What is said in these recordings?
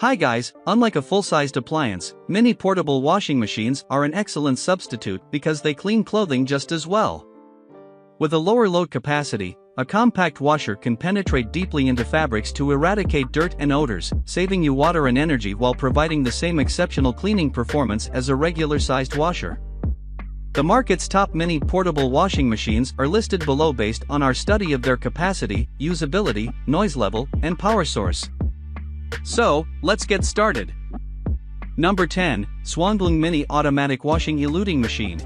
Hi guys, unlike a full-sized appliance, mini portable washing machines are an excellent substitute because they clean clothing just as well. With a lower load capacity, a compact washer can penetrate deeply into fabrics to eradicate dirt and odors, saving you water and energy while providing the same exceptional cleaning performance as a regular-sized washer. The market's top mini portable washing machines are listed below based on our study of their capacity, usability, noise level, and power source. So, let's get started. Number 10, Swanblung Mini Automatic Washing Eluding Machine.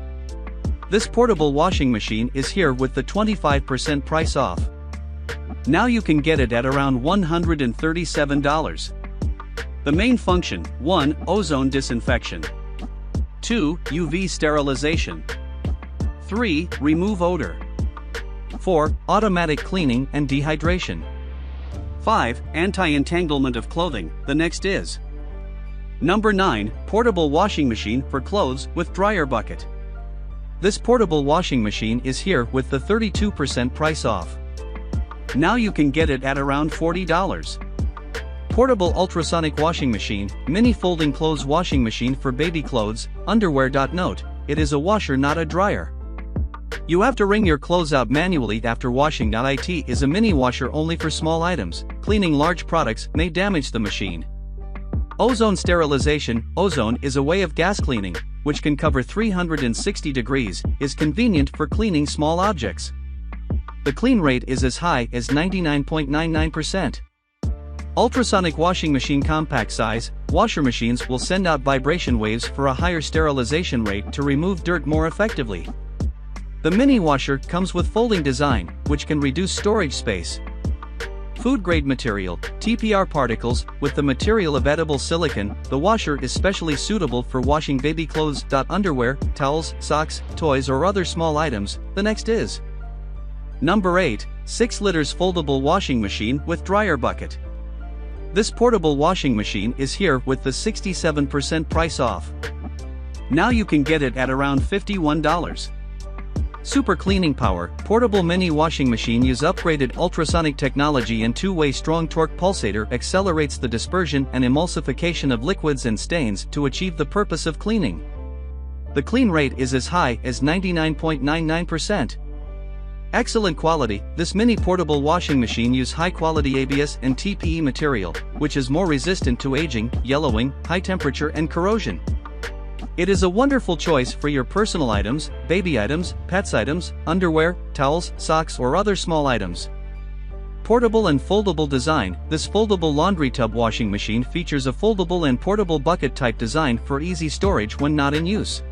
This portable washing machine is here with the 25% price off. Now you can get it at around $137. The main function: 1. Ozone disinfection. 2. UV sterilization. 3. Remove odor. 4. Automatic cleaning and dehydration. 5. Anti-entanglement of clothing. The next is Number 9, Portable Washing Machine for Clothes with Dryer Bucket. This portable washing machine is here with the 32% price off. Now you can get it at around $40. Portable Ultrasonic Washing Machine, Mini Folding Clothes Washing Machine for Baby Clothes, Underwear. Note: it is a washer, not a dryer. You have to wring your clothes out manually after washing. It is a mini washer only for small items. Cleaning large products may damage the machine. Ozone sterilization. Ozone is a way of gas cleaning, which can cover 360 degrees, is convenient for cleaning small objects. The clean rate is as high as 99.99%. Ultrasonic washing machine. Compact size, washer machines will send out vibration waves for a higher sterilization rate to remove dirt more effectively. The mini washer comes with folding design, which can reduce storage space. Food-grade material, TPR particles, with the material of edible silicone. The washer is specially suitable for washing baby clothes. Underwear, towels, socks, toys or other small items. The next is Number 8, 6 liters foldable washing machine with dryer bucket. This portable washing machine is here with the 67% price off. Now you can get it at around $51. Super cleaning power. Portable mini washing machine use upgraded ultrasonic technology and two-way strong torque pulsator accelerates the dispersion and emulsification of liquids and stains to achieve the purpose of cleaning. The clean rate is as high as 99.99%. Excellent quality. This mini portable washing machine use high-quality ABS and TPE material, which is more resistant to aging, yellowing, high temperature and corrosion. It is a wonderful choice for your personal items, baby items, pets items, underwear, towels, socks or other small items. Portable and foldable design. This foldable laundry tub washing machine features a foldable and portable bucket type design for easy storage when not in use.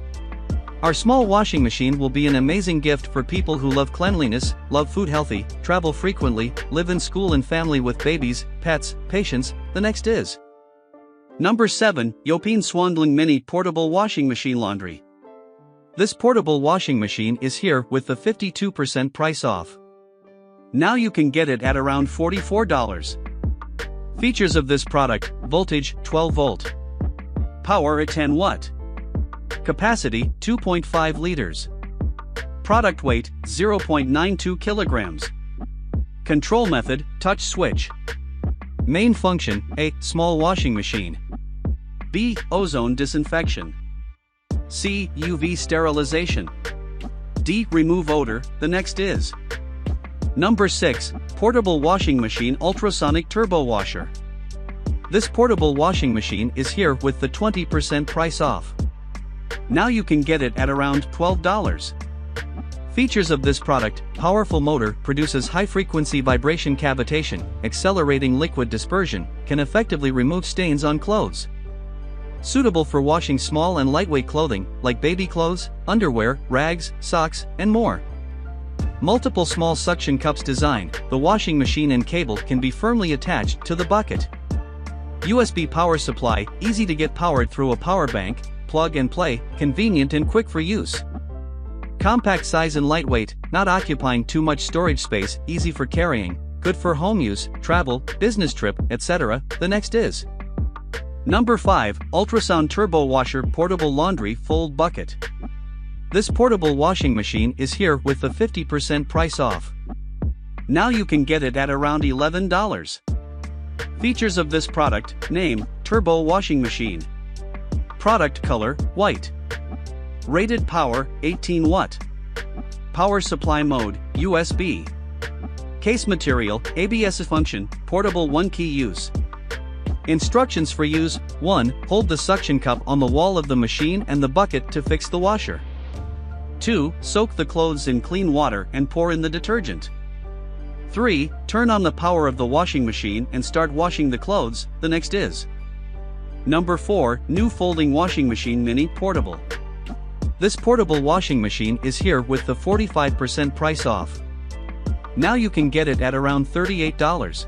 Our small washing machine will be an amazing gift for people who love cleanliness, love food healthy, travel frequently, live in school and family with babies, pets, patients. The next is Number 7, Yopine Swanblung Mini Portable Washing Machine Laundry. This portable washing machine is here with the 52% price off. Now you can get it at around $44. Features of this product: voltage 12 volt, power at 10 watt, capacity 2.5 liters, product weight 0.92 kilograms, control method touch switch. Main function: A. Small washing machine. B. Ozone disinfection. C. UV sterilization. D. Remove odor. The next is Number 6, Portable Washing Machine Ultrasonic Turbo Washer. This portable washing machine is here with the 20% price off. Now you can get it at around $12. Features of this product: powerful motor produces high-frequency vibration cavitation, accelerating liquid dispersion, can effectively remove stains on clothes. Suitable for washing small and lightweight clothing, like baby clothes, underwear, rags, socks, and more. Multiple small suction cups design. The washing machine and cable can be firmly attached to the bucket. USB power supply, easy to get powered through a power bank, plug and play, convenient and quick for use. Compact size and lightweight, not occupying too much storage space, easy for carrying, good for home use, travel, business trip, etc. The next is Number 5, Ultrasound Turbo Washer Portable Laundry Fold Bucket. This portable washing machine is here with the 50% price off. Now you can get it at around $11. Features of this product: name, turbo washing machine. Product color, white. Rated power, 18 watt. Power supply mode, USB. Case material, ABS function, portable 1-key use. Instructions for use: 1. Hold the suction cup on the wall of the machine and the bucket to fix the washer. 2. Soak the clothes in clean water and pour in the detergent. 3. Turn on the power of the washing machine and start washing the clothes. The next is Number 4. New folding washing machine mini portable. This portable washing machine is here with the 45% price off. Now you can get it at around $38.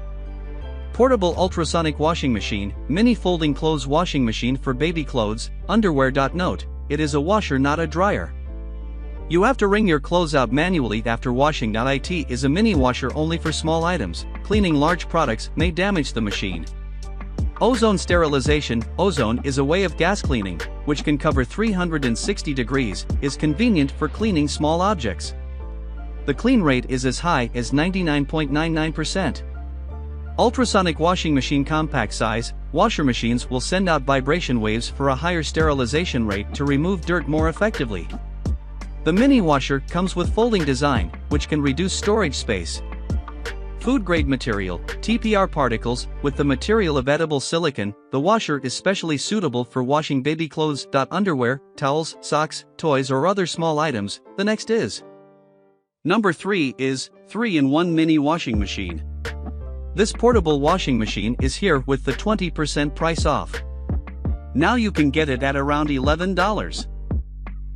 Portable ultrasonic washing machine, mini folding clothes washing machine for baby clothes, underwear. Note: it is a washer, not a dryer. You have to wring your clothes out manually after washing. It is a mini washer only for small items. Cleaning large products may damage the machine. Ozone sterilization. Ozone is a way of gas cleaning, which can cover 360 degrees, is convenient for cleaning small objects. The clean rate is as high as 99.99%. Ultrasonic washing machine compact size. Washer machines will send out vibration waves for a higher sterilization rate to remove dirt more effectively. The mini washer comes with folding design, which can reduce storage space. Food grade material, TPR particles, with the material of edible silicon. The washer is specially suitable for washing baby clothes. Underwear, towels, socks, toys or other small items. The next is Number 3 is 3-in-1 mini washing machine. This portable washing machine is here with the 20% price off. Now you can get it at around $11.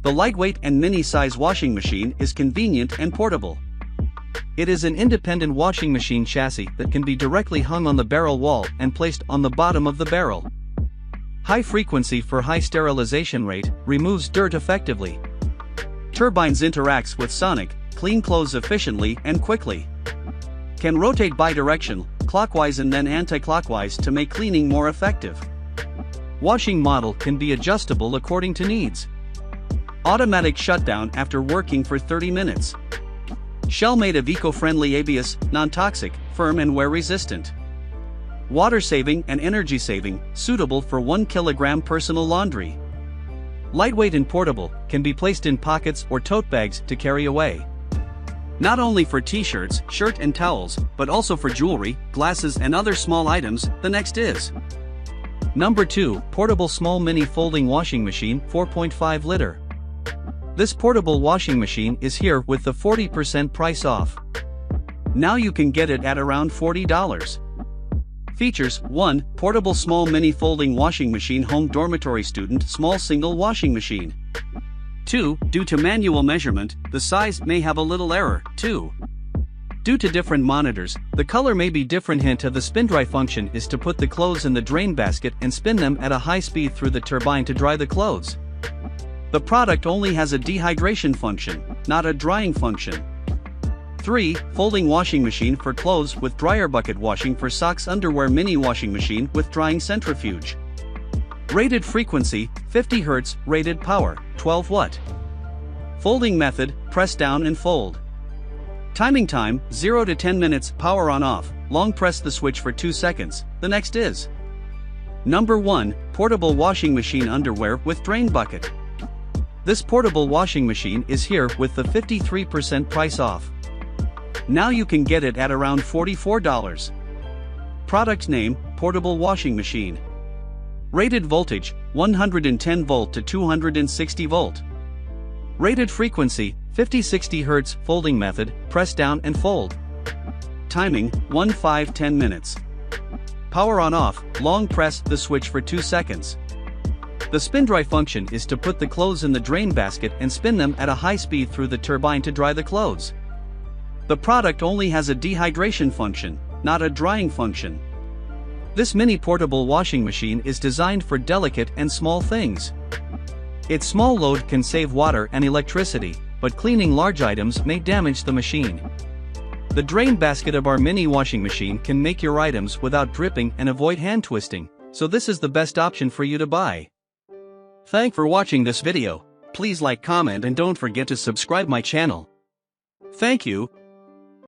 The lightweight and mini-size washing machine is convenient and portable. It is an independent washing machine chassis that can be directly hung on the barrel wall and placed on the bottom of the barrel. High frequency for high sterilization rate, removes dirt effectively. Turbines interacts with sonic, clean clothes efficiently and quickly. Can rotate bidirectional, clockwise and then anti-clockwise to make cleaning more effective. Washing model can be adjustable according to needs. Automatic shutdown after working for 30 minutes. Shell made of eco-friendly ABS, non-toxic, firm and wear resistant. Water saving and energy saving, suitable for 1 kilogram personal laundry. Lightweight and portable, can be placed in pockets or tote bags to carry away. Not only for t-shirts, shirt and towels, but also for jewelry, glasses and other small items. The next is Number 2, portable small mini folding washing machine, 4.5 liter. This portable washing machine is here with the 40% price off. Now you can get it at around $40. Features: 1. Portable small mini folding washing machine, home dormitory student small single washing machine. 2. Due to manual measurement, the size may have a little error. 2. Due to different monitors, the color may be different. Hint of the spin dry function is to put the clothes in the drain basket and spin them at a high speed through the turbine to dry the clothes. The product only has a dehydration function, not a drying function. 3. Folding washing machine for clothes with dryer, bucket washing for socks, underwear, mini washing machine with drying centrifuge. Rated frequency, 50 Hz, rated power, 12 watt. Folding method, press down and fold. Timing time, 0 to 10 minutes, power on off, long press the switch for 2 seconds. The next is Number 1, portable washing machine underwear with drain bucket. This portable washing machine is here with the 53% price off. Now you can get it at around $44. Product name, portable washing machine. Rated voltage, 110 volt to 260 volt. Rated frequency, 50-60 Hz, folding method, press down and fold. Timing, 1-5-10 minutes. Power on off, long press the switch for 2 seconds. The spin dry function is to put the clothes in the drain basket and spin them at a high speed through the turbine to dry the clothes. The product only has a dehydration function, not a drying function. This mini portable washing machine is designed for delicate and small things. Its small load can save water and electricity, but cleaning large items may damage the machine. The drain basket of our mini washing machine can make your items without dripping and avoid hand twisting, so this is the best option for you to buy. Thanks for watching this video. Please like, comment and don't forget to subscribe my channel. Thank you.